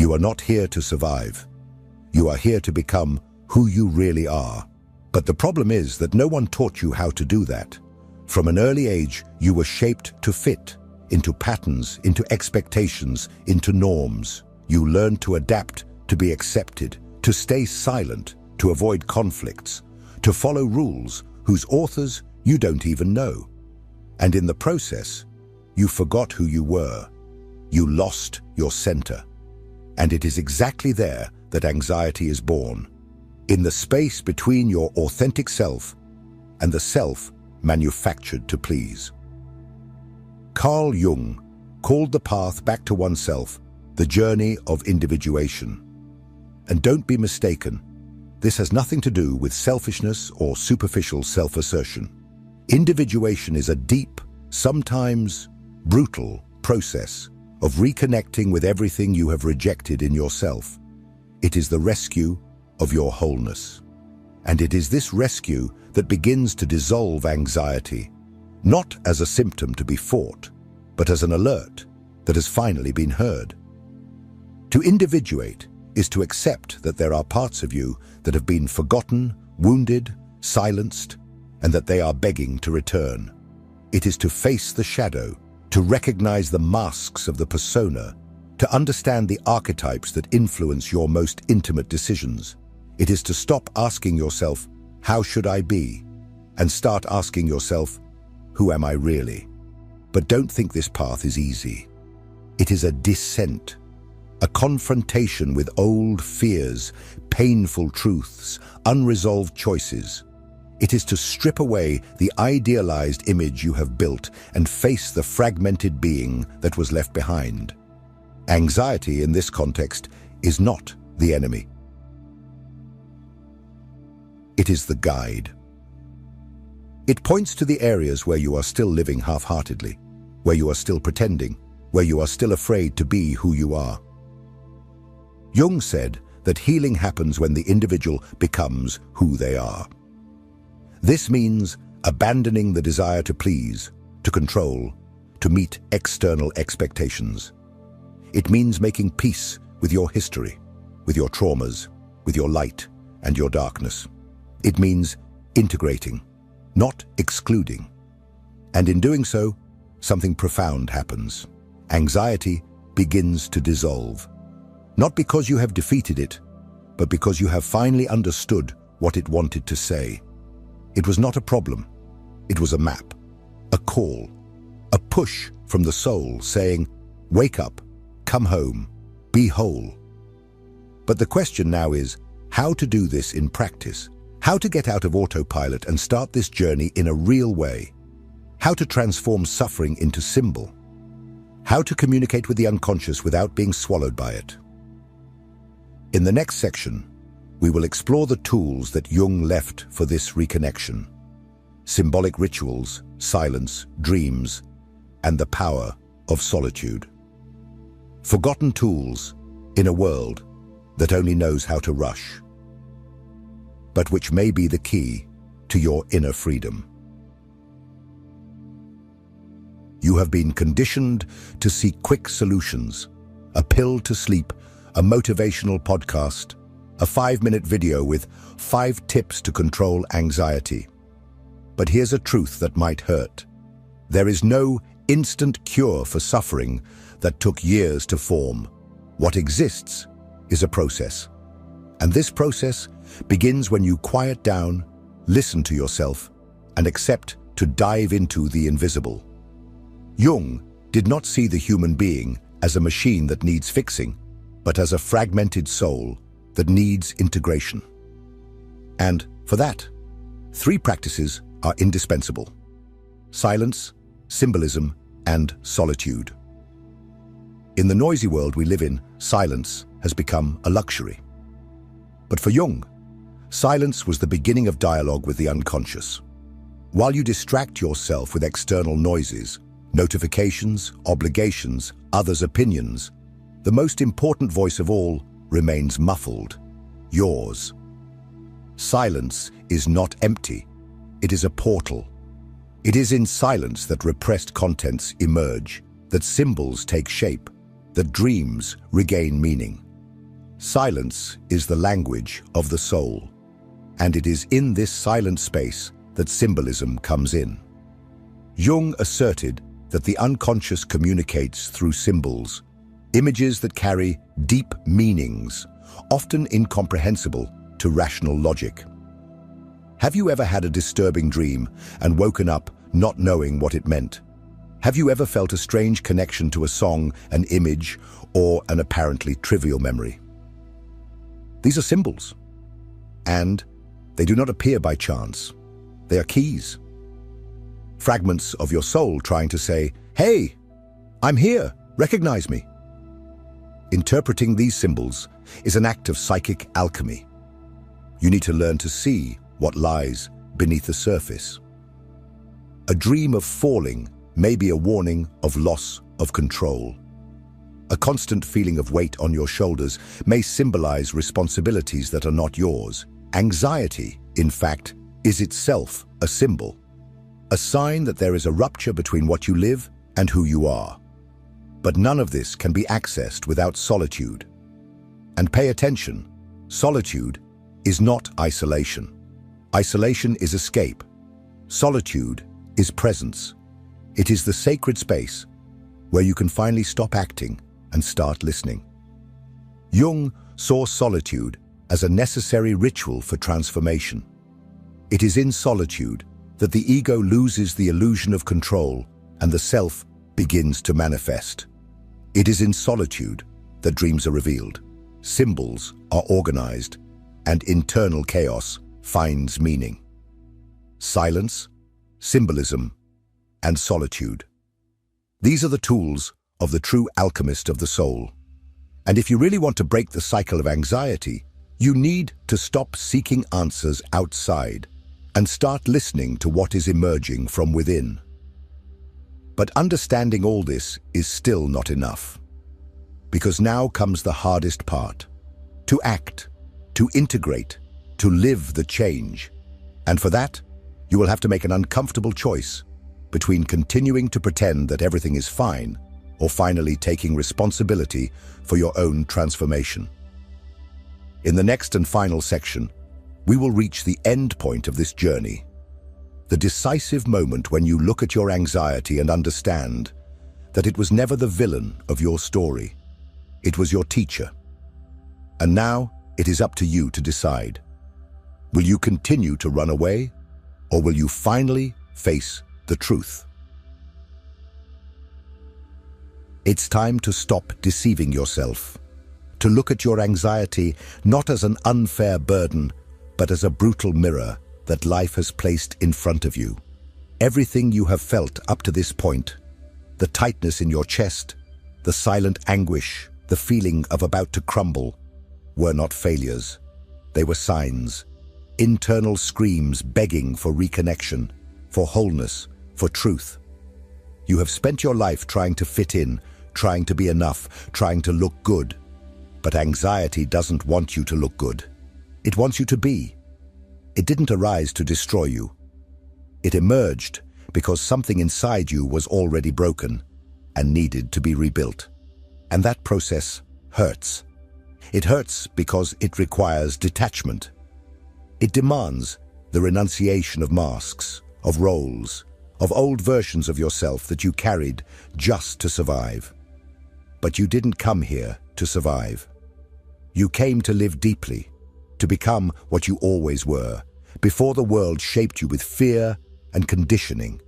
You are not here to survive. You are here to become who you really are. But the problem is that no one taught you how to do that. From an early age, you were shaped to fit into patterns, into expectations, into norms. You learned to adapt, to be accepted, to stay silent, to avoid conflicts, to follow rules whose authors you don't even know. And in the process, you forgot who you were. You lost your center. And it is exactly there that anxiety is born, in the space between your authentic self and the self manufactured to please. Carl Jung called the path back to oneself the journey of individuation. And don't be mistaken, this has nothing to do with selfishness or superficial self-assertion. Individuation is a deep, sometimes brutal process of reconnecting with everything you have rejected in yourself. It is the rescue of your wholeness. And it is this rescue that begins to dissolve anxiety, not as a symptom to be fought, but as an alert that has finally been heard. To individuate is to accept that there are parts of you that have been forgotten, wounded, silenced, and that they are begging to return. It is to face the shadow, to recognize the masks of the persona, to understand the archetypes that influence your most intimate decisions. It is to stop asking yourself, how should I be? And start asking yourself, who am I really? But don't think this path is easy. It is a descent, a confrontation with old fears, painful truths, unresolved choices. It is to strip away the idealized image you have built and face the fragmented being that was left behind. Anxiety in this context is not the enemy. It is the guide. It points to the areas where you are still living half-heartedly, where you are still pretending, where you are still afraid to be who you are. Jung said that healing happens when the individual becomes who they are. This means abandoning the desire to please, to control, to meet external expectations. It means making peace with your history, with your traumas, with your light and your darkness. It means integrating, not excluding. And in doing so, something profound happens. Anxiety begins to dissolve. Not because you have defeated it, but because you have finally understood what it wanted to say. It was not a problem. It was a map, a call, a push from the soul saying, wake up, come home, be whole. But the question now is how to do this in practice, how to get out of autopilot and start this journey in a real way, how to transform suffering into symbol, how to communicate with the unconscious without being swallowed by it. In the next section, we will explore the tools that Jung left for this reconnection: symbolic rituals, silence, dreams, and the power of solitude. Forgotten tools in a world that only knows how to rush, but which may be the key to your inner freedom. You have been conditioned to seek quick solutions, a pill to sleep, a motivational podcast, a 5-minute video with 5 tips to control anxiety. But here's a truth that might hurt. There is no instant cure for suffering that took years to form. What exists is a process. And this process begins when you quiet down, listen to yourself, and accept to dive into the invisible. Jung did not see the human being as a machine that needs fixing, but as a fragmented soul that needs integration. And for that, 3 practices are indispensable: silence, symbolism, and solitude. In the noisy world we live in, silence has become a luxury. But for Jung, silence was the beginning of dialogue with the unconscious. While you distract yourself with external noises, notifications, obligations, others' opinions, the most important voice of all remains muffled: yours. Silence is not empty. It is a portal. It is in silence that repressed contents emerge, that symbols take shape, that dreams regain meaning. Silence is the language of the soul, and it is in this silent space that symbolism comes in. Jung asserted that the unconscious communicates through symbols, images that carry deep meanings, often incomprehensible to rational logic. Have you ever had a disturbing dream and woken up not knowing what it meant? Have you ever felt a strange connection to a song, an image, or an apparently trivial memory? These are symbols, and they do not appear by chance. They are keys. Fragments of your soul trying to say, "Hey, I'm here, recognize me." Interpreting these symbols is an act of psychic alchemy. You need to learn to see what lies beneath the surface. A dream of falling may be a warning of loss of control. A constant feeling of weight on your shoulders may symbolize responsibilities that are not yours. Anxiety, in fact, is itself a symbol, a sign that there is a rupture between what you live and who you are. But none of this can be accessed without solitude. And pay attention, solitude is not isolation. Isolation is escape. Solitude is presence. It is the sacred space where you can finally stop acting and start listening. Jung saw solitude as a necessary ritual for transformation. It is in solitude that the ego loses the illusion of control and the self begins to manifest. It is in solitude that dreams are revealed, symbols are organized, and internal chaos finds meaning. Silence, symbolism, and solitude. These are the tools of the true alchemist of the soul. And if you really want to break the cycle of anxiety, you need to stop seeking answers outside and start listening to what is emerging from within. But understanding all this is still not enough. Because now comes the hardest part: to act, to integrate, to live the change. And for that, you will have to make an uncomfortable choice between continuing to pretend that everything is fine or finally taking responsibility for your own transformation. In the next and final section, we will reach the end point of this journey, the decisive moment when you look at your anxiety and understand that it was never the villain of your story. It was your teacher. And now it is up to you to decide. Will you continue to run away, or will you finally face the truth? It's time to stop deceiving yourself, to look at your anxiety not as an unfair burden, but as a brutal mirror that life has placed in front of you. Everything you have felt up to this point, the tightness in your chest, the silent anguish, the feeling of about to crumble, were not failures. They were signs, internal screams begging for reconnection, for wholeness, for truth. You have spent your life trying to fit in, trying to be enough, trying to look good. But anxiety doesn't want you to look good. It wants you to be. It didn't arise to destroy you. It emerged because something inside you was already broken and needed to be rebuilt. And that process hurts. It hurts because it requires detachment. It demands the renunciation of masks, of roles, of old versions of yourself that you carried just to survive. But you didn't come here to survive. You came to live deeply, to become what you always were, before the world shaped you with fear and conditioning.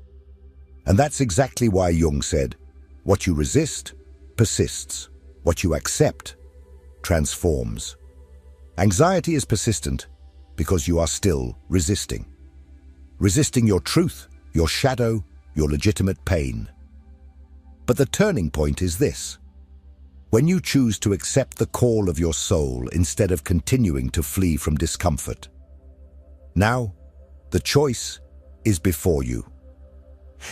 And that's exactly why Jung said, what you resist persists. What you accept transforms. Anxiety is persistent because you are still resisting. Resisting your truth, your shadow, your legitimate pain. But the turning point is this: when you choose to accept the call of your soul instead of continuing to flee from discomfort. Now, the choice is before you.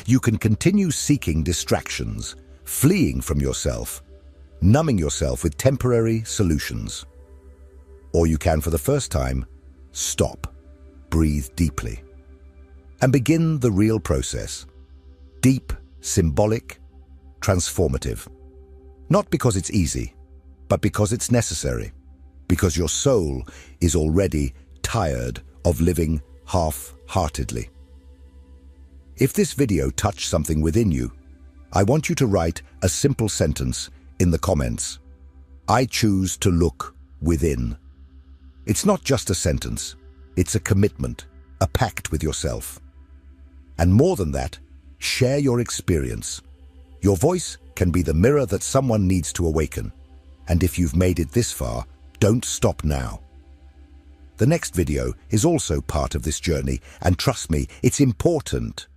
You can continue seeking distractions, fleeing from yourself, numbing yourself with temporary solutions. Or you can, for the first time, stop, breathe deeply, and begin the real process. Deep, symbolic, transformative. Not because it's easy, but because it's necessary. because your soul is already tired of living half-heartedly. If this video touched something within you, I want you to write a simple sentence in the comments. I choose to look within. It's not just a sentence, it's a commitment, a pact with yourself. And more than that, share your experience. Your voice can be the mirror that someone needs to awaken. And if you've made it this far, don't stop now. The next video is also part of this journey, and trust me, it's important.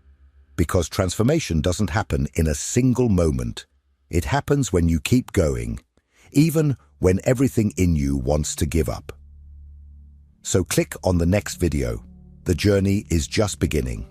Because transformation doesn't happen in a single moment. It happens when you keep going, even when everything in you wants to give up. So click on the next video. The journey is just beginning.